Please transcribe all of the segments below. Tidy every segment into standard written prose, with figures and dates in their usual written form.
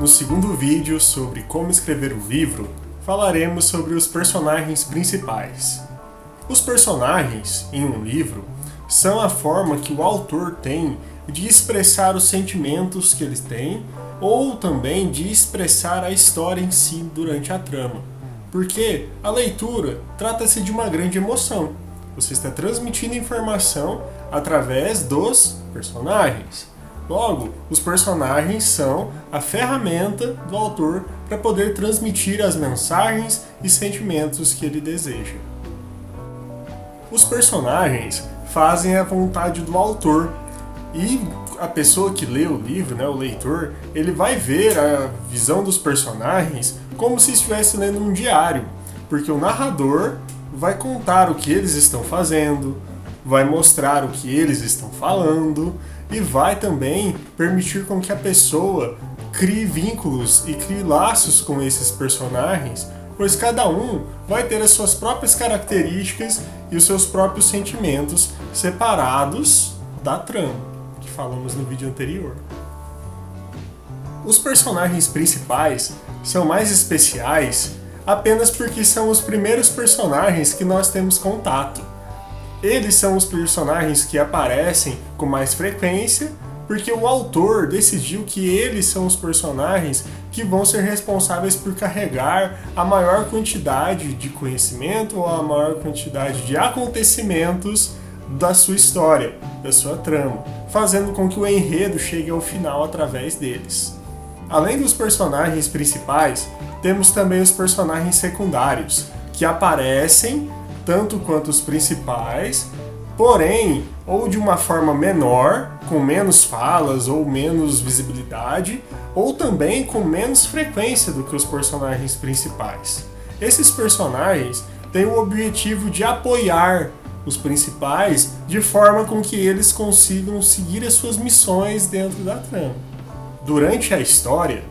segundo vídeo sobre como escrever um livro, falaremos sobre os personagens principais. Os personagens, em um livro, são a forma que o autor tem de expressar os sentimentos que eles têm ou também de expressar a história em si durante a trama. Porque a leitura trata-se de uma grande emoção. Você está transmitindo informação através dos personagens. Logo, os personagens são a ferramenta do autor para poder transmitir as mensagens e sentimentos que ele deseja. Os personagens fazem a vontade do autor e a pessoa que lê o livro, o leitor, ele vai ver a visão dos personagens como se estivesse lendo um diário, porque o narrador vai contar o que eles estão fazendo, vai mostrar o que eles estão falando e vai também permitir com que a pessoa crie vínculos e crie laços com esses personagens, pois cada um vai ter as suas próprias características e os seus próprios sentimentos separados da trama, que falamos no vídeo anterior. Os personagens principais são mais especiais apenas porque são os primeiros personagens que nós temos contato. Eles são os personagens que aparecem com mais frequência, porque o autor decidiu que eles são os personagens que vão ser responsáveis por carregar a maior quantidade de conhecimento ou a maior quantidade de acontecimentos da sua história, da sua trama, fazendo com que o enredo chegue ao final através deles. Além dos personagens principais, temos também os personagens secundários, que aparecem tanto quanto os principais, porém, ou de uma forma menor, com menos falas ou menos visibilidade, ou também com menos frequência do que os personagens principais. Esses personagens têm o objetivo de apoiar os principais de forma com que eles consigam seguir as suas missões dentro da trama. Durante a história,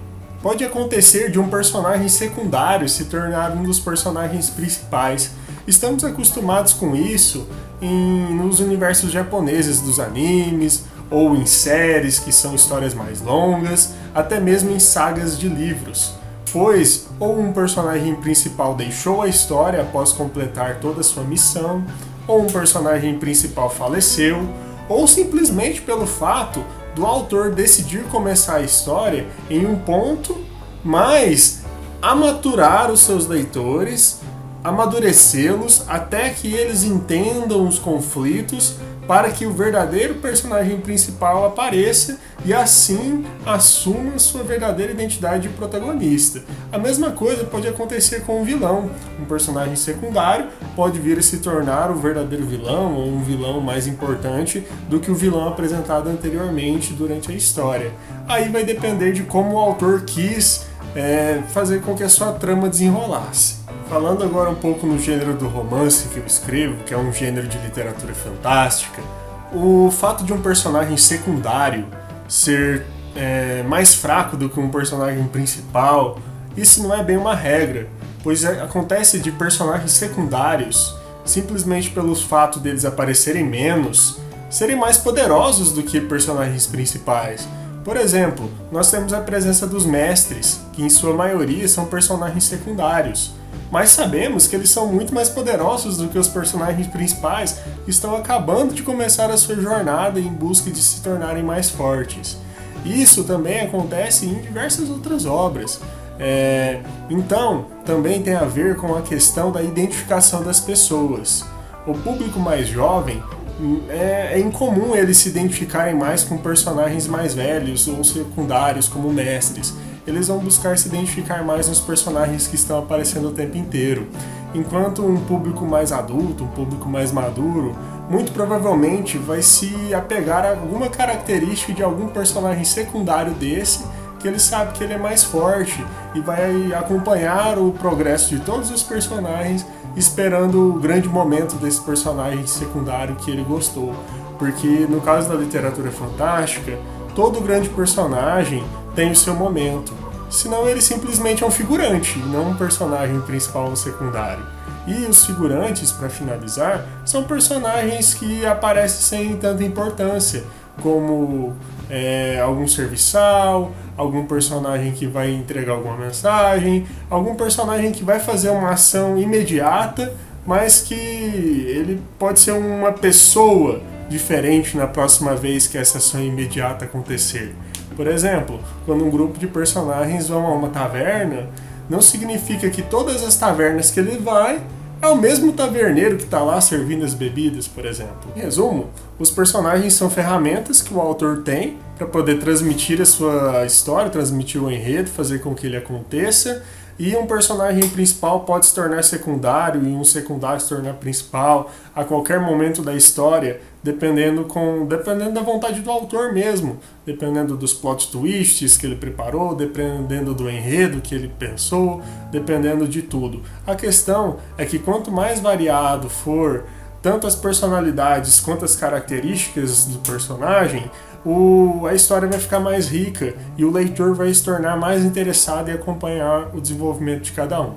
pode acontecer de um personagem secundário se tornar um dos personagens principais. Estamos acostumados com isso nos universos japoneses dos animes, ou em séries que são histórias mais longas, até mesmo em sagas de livros. Pois, ou um personagem principal deixou a história após completar toda a sua missão, ou um personagem principal faleceu, ou simplesmente pelo fato do autor decidir começar a história em um ponto, mas amaturar os seus leitores, amadurecê-los até que eles entendam os conflitos para que o verdadeiro personagem principal apareça e assim assuma sua verdadeira identidade de protagonista. A mesma coisa pode acontecer com um vilão. Um personagem secundário pode vir a se tornar o verdadeiro vilão ou um vilão mais importante do que o vilão apresentado anteriormente durante a história. Aí vai depender de como o autor quis fazer com que a sua trama desenrolasse. Falando agora um pouco no gênero do romance que eu escrevo, que é um gênero de literatura fantástica, o fato de um personagem secundário ser mais fraco do que um personagem principal, isso não é bem uma regra, pois acontece de personagens secundários, simplesmente pelo fato deles aparecerem menos, serem mais poderosos do que personagens principais. Por exemplo, nós temos a presença dos mestres, que em sua maioria são personagens secundários, mas sabemos que eles são muito mais poderosos do que os personagens principais que estão acabando de começar a sua jornada em busca de se tornarem mais fortes. Isso também acontece em diversas outras obras. Então, também tem a ver com a questão da identificação das pessoas. O público mais jovem é incomum eles se identificarem mais com personagens mais velhos ou secundários como mestres. Eles vão buscar se identificar mais nos personagens que estão aparecendo o tempo inteiro. Enquanto um público mais adulto, um público mais maduro, muito provavelmente vai se apegar a alguma característica de algum personagem secundário desse, que ele sabe que ele é mais forte e vai acompanhar o progresso de todos os personagens, esperando o grande momento desse personagem secundário que ele gostou. Porque no caso da literatura fantástica, todo grande personagem tem o seu momento. Senão ele simplesmente é um figurante, não um personagem principal ou secundário. E os figurantes, para finalizar, são personagens que aparecem sem tanta importância, como algum serviçal, algum personagem que vai entregar alguma mensagem, algum personagem que vai fazer uma ação imediata, mas que ele pode ser uma pessoa diferente na próxima vez que essa ação imediata acontecer. Por exemplo, quando um grupo de personagens vão a uma taverna, não significa que todas as tavernas que ele vai é o mesmo taverneiro que está lá servindo as bebidas, por exemplo. Em resumo, os personagens são ferramentas que o autor tem para poder transmitir a sua história, transmitir o enredo, fazer com que ele aconteça. E um personagem principal pode se tornar secundário e um secundário se tornar principal a qualquer momento da história, dependendo da vontade do autor mesmo, dependendo dos plot twists que ele preparou, dependendo do enredo que ele pensou, dependendo de tudo. A questão é que quanto mais variado for tanto as personalidades quanto as características do personagem, a história vai ficar mais rica e o leitor vai se tornar mais interessado em acompanhar o desenvolvimento de cada um.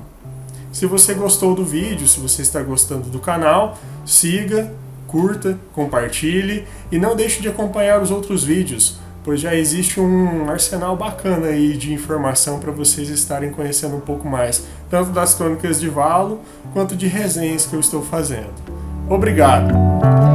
Se você gostou do vídeo, se você está gostando do canal, siga, curta, compartilhe e não deixe de acompanhar os outros vídeos, pois já existe um arsenal bacana aí de informação para vocês estarem conhecendo um pouco mais, tanto das crônicas de Valo quanto de resenhas que eu estou fazendo. Obrigado!